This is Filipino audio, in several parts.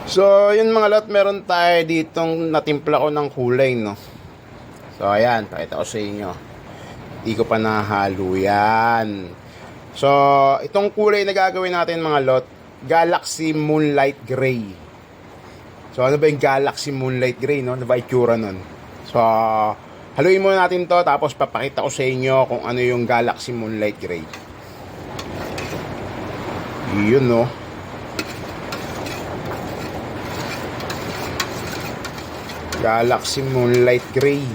So, yun mga lot, meron tayo ditong natimpla ko ng kulay, no? So, ayan, pakita ko sa inyo. Hindi ko pa nahalo yan. So, itong kulay na gagawin natin mga lot, Galaxy Moonlight Gray. So, ano ba yung Galaxy Moonlight Gray, no? Ano ba itsura nun? So, haluin muna natin to, tapos papakita ko sa inyo kung ano yung Galaxy Moonlight Gray. Yun, no? Galaxy Moonlight Gray.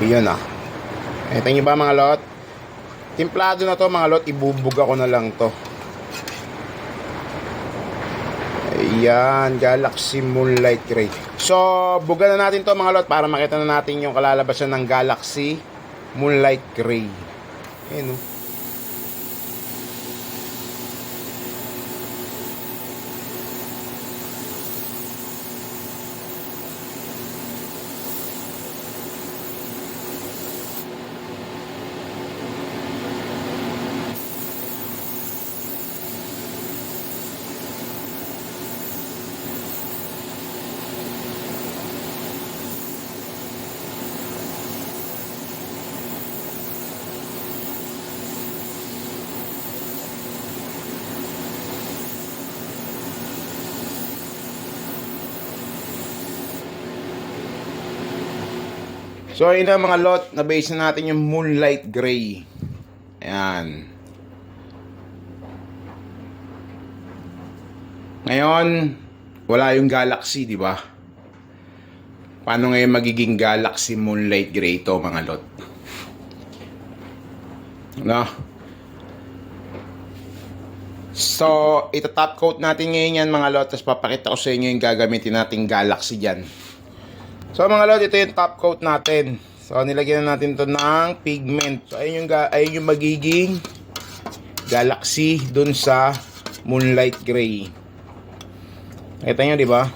Iyon ah. Ito nyo ba mga lot? Timplado na to mga lot. Ibubuga ko na lang to. Ayan. Galaxy Moonlight Gray. So, buga na natin to mga lot para makita na natin yung kalalabasan ng Galaxy Moonlight Gray. Ayan oh. So, ayun na mga lot, na-base na natin yung Moonlight Gray. Ayan. Ngayon, wala yung Galaxy, di ba? Paano ngayon magiging Galaxy Moonlight Gray ito, mga lot? No? So, ita-top coat natin ngayon yan, mga lot, tapos papakita ko sa inyo yung gagamitin nating Galaxy dyan. So mga lot, ito yung top coat natin. So nilagyan na natin to ng pigment. So ayun yung magiging Galaxy dun sa Moonlight Gray. Kita nyo, di ba?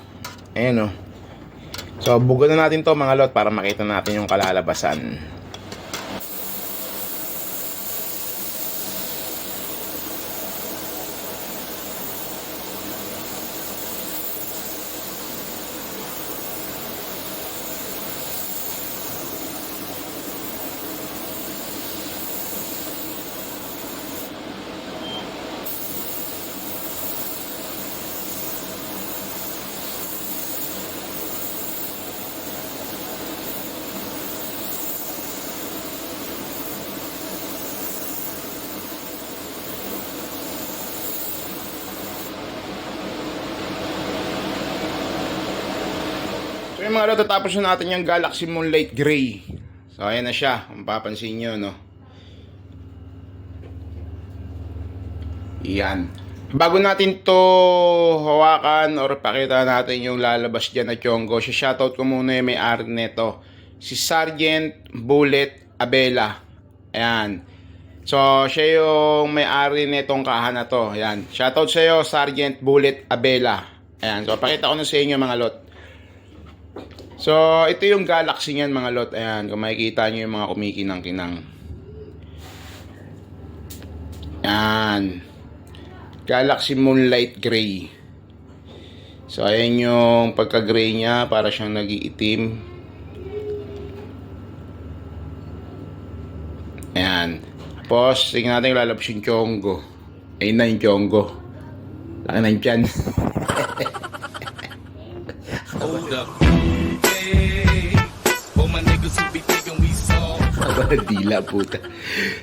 Ayan oh. So bugan na natin to mga lot para makita natin yung kalalabasan. So yung mga lot, tatapos na natin yung Galaxy Moonlight Gray. So ayan na siya, kung papansin nyo, no? Yan. Bago natin to hawakan or pakita natin yung lalabas dyan na Chongo, shoutout ko muna yung may-ari nito, si Sergeant Bullet Abela. Ayan. So siya yung may-ari nitong kahan na to. Ayan. Shoutout sa iyo, Sergeant Bullet Abela. Ayan. So pakita ko na sa inyo mga lot. So, ito yung Galaxy niyan mga lot. Ayan, kung makikita nyo yung mga kumikinang-kinang. Ayan. Galaxy Moonlight Gray. So, ayan yung pagka-gray niya. Para siyang nag-iitim. Ayan. Tapos, tingnan natin yung lalabas yung Chongo. Ayun na yung Chongo. Laki na yung tiyan. Hold up. Dila puta.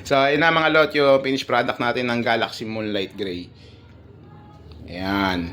So, yun na mga lot, yung finished product natin ng Galaxy Moonlight Gray. Ayan.